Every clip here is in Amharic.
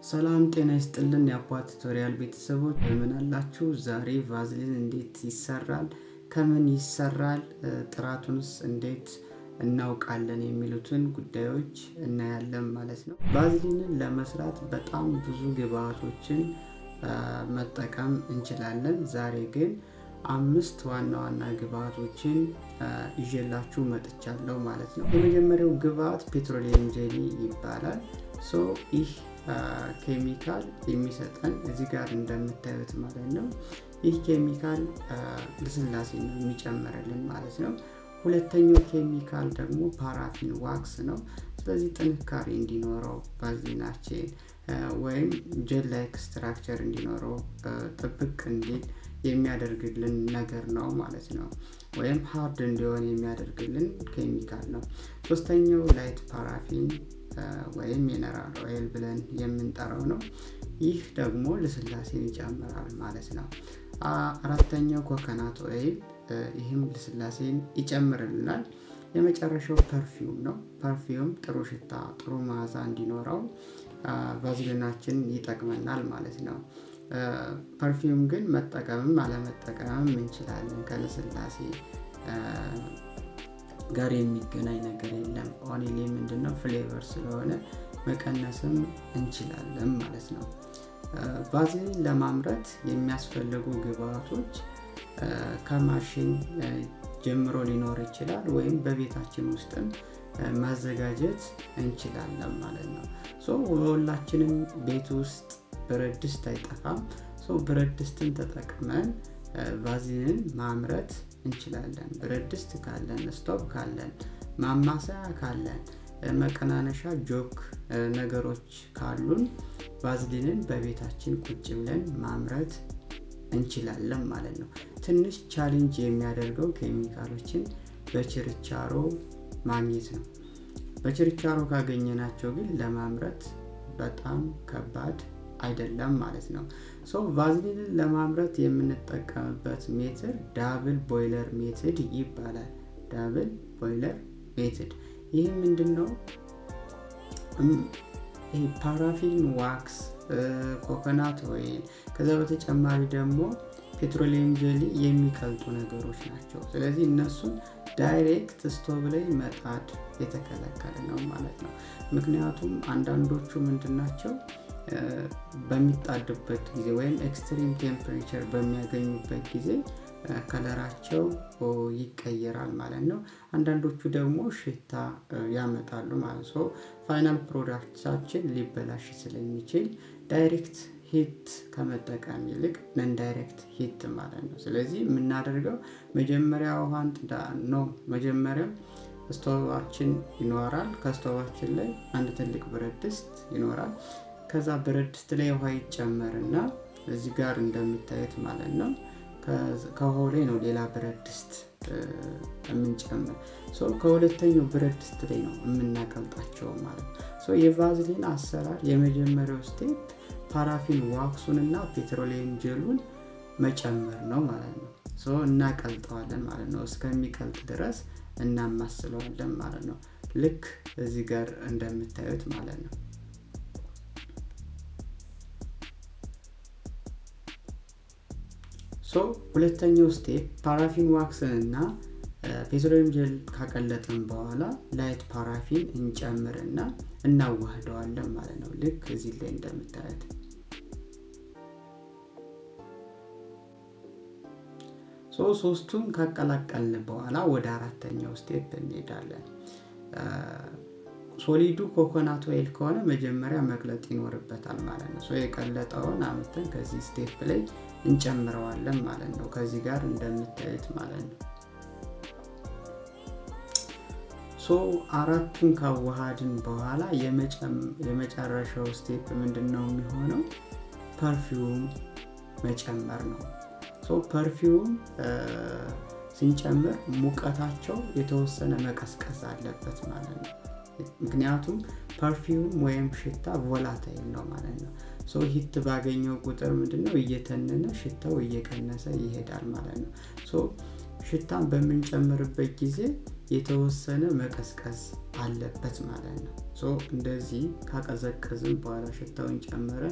ሰላም ጤና ይስጥልን የአፓት ቱቶሪያል ቤተሰቦች እንደምን አላችሁ? ዛሬ ቫዝሊን እንዴት ይሰራል፣ ከምን ይሰራል፣ ጥራቱንስ እንዴት እናውቃለን የሚሉትን ጉዳዮች እናያለን ማለት ነው። ቫዝሊንን ለመስራት በጣም ብዙ ግብአቶችን መጠቀም እንችላለን። ዛሬ ግን 5 ዋና ዋና ግብአቶችን ይዤላችሁ መጥቻለሁ ማለት ነው። የመጀመሪያው ግብአት ፔትሮሊየም ጄሊ ይባላል። ይህ ኬሚካል የሚሰጠን እዚህ ጋር እንደምታዩት ማለት ነው። ይህ ኬሚካል ልስላሴ ነው የሚጨምርልን ማለት ነው። ሁለተኛው ኬሚካል ደግሞ ፓራፊን ዋክስ ነው። ስለዚህ ጥንካሬ እንዲኖረው ቫዝሊናችን ወይም ጀል ላይክ ስትራክቸር እንዲኖረው ጥብቅ እንዲል የሚያደርግልን ነገር ነው ማለት ነው። ወይም ሃርድ እንዲሆን የሚያደርግልን ኬሚካል ነው። ሶስተኛው ላይት ፓራፊን ወይም ሚነራል ኦይል ብለን የምንጠራው ነው። ይህ ደግሞ ልስላሴን ይጨምራል ማለት ነው። አራተኛው ኮኮናት ኦይል፣ ይህም ልስላሴን ይጨምርልናል። የመጨረሻው ፐርፊውም ነው። ፐርፊውም ጥሩ ሽታ፣ ጥሩ መዓዛ እንዲኖረው ቫዝሊናችን ይጠቅመናል ማለት ነው። ፐርፊውም ግን መጠቀምም አለመጠቀምም እንችላለን። ከልስላሴ ጋር የሚገናኝ ነገር የለም። ኦንሊ ምንድነው ፍሌቨር ስለሆነ መቀነስም እንችላለን ማለት ነው። ቫዝሊን ለማምረት የሚያስፈልጉ ግብአቶች ከማሽን ጀምሮ ሊኖር ይችላል፣ ወይም በቤታችን ውስጥም ማዘጋጀት እንችላለን ማለት ነው። ሁላችንም ቤት ውስጥ ብረት ድስት አይጠፋም። ብረት ድስትን ተጠቅመን ቫዝሊንን ማምረት እንችላለን። ብረት ድስት ካለን፣ ስቶቭ ካለን፣ ማማሰያ ካለን፣ መቀናነሻ ጆክ ነገሮች ካሉን ቫዝሊንን በቤታችን ቁጭ ብለን ማምረት እንችላለን ማለት ነው። ትንሽ ቻሌንጅ የሚያደርገው ኬሚካሎችን በችርቻሮ ማግኘት ነው። በችርቻሮ ካገኘናቸው ግን ለማምረት በጣም ከባድ አይደለም ማለት ነው። ቫዝሊንን ለማምረት የምንጠቀምበት ሜትድ ዳብል ቦይለር ሜትድ ይባላል። ዳብል ቦይለር ሜትድ ይህ ምንድነው? ፓራፊን ዋክስ፣ ኮኮናት ኦይል፣ ከዛ በተጨማሪ ደግሞ ፔትሮሊየም ጄሊ የሚቀልጡ ነገሮች ናቸው። ስለዚህ እነሱን ዳይሬክት ስቶቭ ላይ መጣድ የተከለከለ ነው ማለት ነው። ምክንያቱም አንዳንዶቹ ምንድናቸው በሚጣድበት ጊዜ ወይም ኤክስትሪም ቴምፕሬቸር በሚያገኙበት ጊዜ ከለራቸው ይቀየራል ማለት ነው። አንዳንዶቹ ደግሞ ሽታ ያመጣሉ ማለት ነው። ፋይናል ፕሮዳክታችን ሊበላሽ ስለሚችል ዳይሬክት ሂት ከመጠቀም ይልቅ ነን ዳይሬክት ሂት ማለት ነው። ስለዚህ የምናደርገው መጀመሪያ ውሃን መጀመሪያ ስቶቫችን ይኖራል። ከስቶቫችን ላይ አንድ ትልቅ ብረት ድስት ይኖራል። ከዛ ብረት ድስት ላይ ውሃ ይጨመርና እዚህ ጋር እንደምታዩት ማለት ነው ከውሃው ላይ ነው ሌላ ብረት ድስት የምንጨምር። ከሁለተኛው ብረት ድስት ላይ ነው የምናቀልጣቸው ማለት ነው። የቫዝሊን አሰራር የመጀመሪያው ስቴፕ ፓራፊን ዋክሱን እና ፔትሮሊየም ጄሉን መጨመር ነው ማለት ነው። እናቀልጠዋለን ማለት ነው። እስከሚቀልጥ ድረስ እናማስለዋለን ማለት ነው። ልክ እዚህ ጋር እንደምታዩት ማለት ነው። ሁለተኛው ስቴፕ ፓራፊን ዋክስን እና ፔትሮሊየም ጄል ካቀለጥን በኋላ ላይት ፓራፊን እንጨምርና እናዋህደዋለን ማለት ነው። ልክ እዚህ ላይ እንደምታዩት ሶስቱን ካቀላቀልን በኋላ ወደ አራተኛው ስቴፕ እንሄዳለን። ሶሊዱ ኮኮናት ኦይል ከሆነ መጀመሪያ መቅለጥ ይኖርበታል ማለት ነው። የቀለጠውን አምጥተን ከዚህ ስቴፕ ላይ እንጨምረዋለን ማለት ነው። ከዚህ ጋር እንደምታዩት ማለት ነው። አራቱን ካዋሃድን በኋላ የመጨረሻው ስቴፕ ምንድነው የሚሆነው? ፐርፊውም መጨመር ነው። ፐርፊውም ስንጨምር ሙቀታቸው የተወሰነ መቀስቀስ አለበት ማለት ነው። ምክንያቱም ፐርፊውም ወይም ሽታ ቮላታይል ነው ማለት ነው። ሂት ባገኘው ቁጥር ምንድነው እየተነነ ሽታው እየቀነሰ ይሄዳል ማለት ነው። ሽታን በምንጨምርበት ጊዜ የተወሰነ መቀዝቀዝ አለበት ማለት ነው። እንደዚህ ካቀዘቀዝን በኋላ ሽታውን ጨመረ።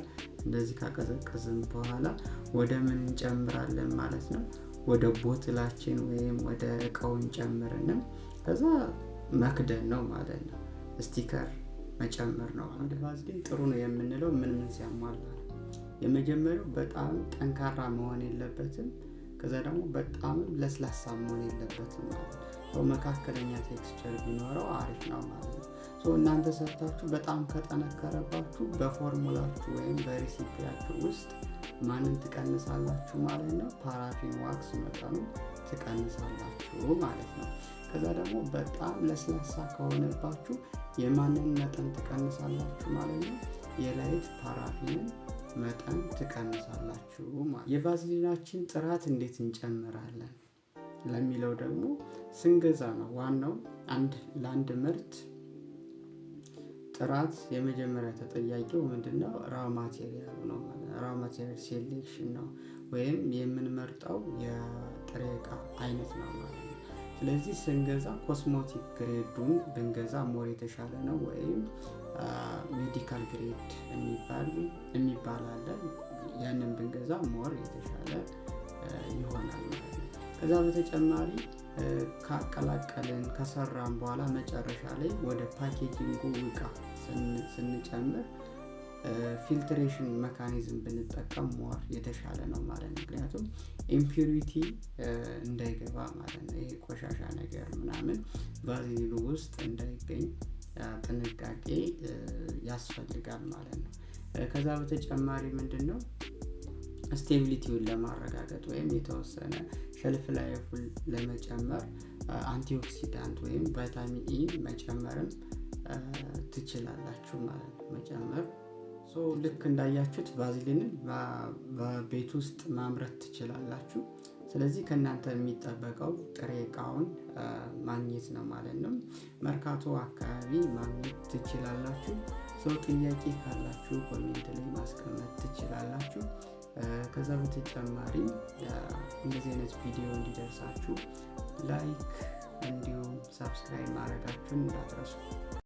እንደዚህ ካቀዘቀዝን በኋላ ወደ ምን እንጨምራለን ማለት ነው? ወደ ቦትላችን ወይም ወደ እቃውን ጨምርና ከዛ መክደን ነው ማለት ነው። ስቲከር መጨመር ነው። አንድ ቫዝሊን ጥሩ ነው የምንለው ምን ሲያሟላ ነው? የመጀመሪያው በጣም ጠንካራ መሆን የለበትም። ከዛ ደግሞ በጣም ለስላሳ መሆን የለበትም ማለት ነው። መካከለኛ ቴክስቸር ቢኖረው አሪፍ ነው ማለት ነው። እናንተ ሰርታችሁ በጣም ከጠነከረባችሁ በፎርሙላችሁ ወይም በሬሲፒያችሁ ውስጥ ማንን ትቀንሳላችሁ ማለት ነው? ፓራፊን ዋክስ መጠኑ ትቀንሳላችሁ ማለት ነው። ከዛ ደግሞ በጣም ለስላሳ ከሆነባችሁ የማንን መጠን ትቀንሳላችሁ ማለት ነው? የላይት ፓራፊንን መጠን ትቀንሳላችሁ ማለት። የቫዝሊናችን ጥራት እንዴት እንጨምራለን ለሚለው ደግሞ ስንገዛ ነው ዋናው። ለአንድ ምርት ጥራት የመጀመሪያ ተጠያቂው ምንድነው? ራው ማቴሪያሉ ነው ማለት ነው። ራው ማቴሪያል ሴሌክሽን ነው ወይም የምንመርጠው የጥሬ ዕቃ አይነት ነው ማለት ነው። ስለዚህ ስንገዛ ኮስሞቲክ ግሬዱን ብንገዛ ሞር የተሻለ ነው፣ ወይም ሜዲካል ግሬድ የሚባል አለ። ያንን ብንገዛ ሞር የተሻለ ይሆናል ማለት ነው። ከዛ በተጨማሪ ካቀላቀልን ከሰራን በኋላ መጨረሻ ላይ ወደ ፓኬጂንጉ ዕቃ ስንጨምር ፊልትሬሽን መካኒዝም ብንጠቀም ሞር የተሻለ ነው ማለት ነው። ምክንያቱም ኢምፒሪቲ እንዳይገባ ማለት ነው። ይሄ ቆሻሻ ነገር ምናምን ቫዝሊኑ ውስጥ እንዳይገኝ ጥንቃቄ ያስፈልጋል ማለት ነው። ከዛ በተጨማሪ ምንድነው ስቴቢሊቲውን ለማረጋገጥ ወይም የተወሰነ ሸልፍ ላይፉን ለመጨመር አንቲኦክሲዳንት ወይም ቫይታሚን ኢ መጨመርም ትችላላችሁ ማለት ነው። መጨመር ልክ እንዳያችሁት ቫዝሊንን በቤት ውስጥ ማምረት ትችላላችሁ። ስለዚህ ከእናንተ የሚጠበቀው ጥሬ ዕቃውን ማግኘት ነው ማለት ነው። መርካቶ አካባቢ ማግኘት ትችላላችሁ። ጥያቄ ካላችሁ ኮሜንት ላይ ማስቀመጥ ትችላላችሁ። ከዛ በተጨማሪ እንደዚህ አይነት ቪዲዮ እንዲደርሳችሁ ላይክ እንዲሁም ሰብስክራይብ ማድረጋችሁን እንዳትረሱ።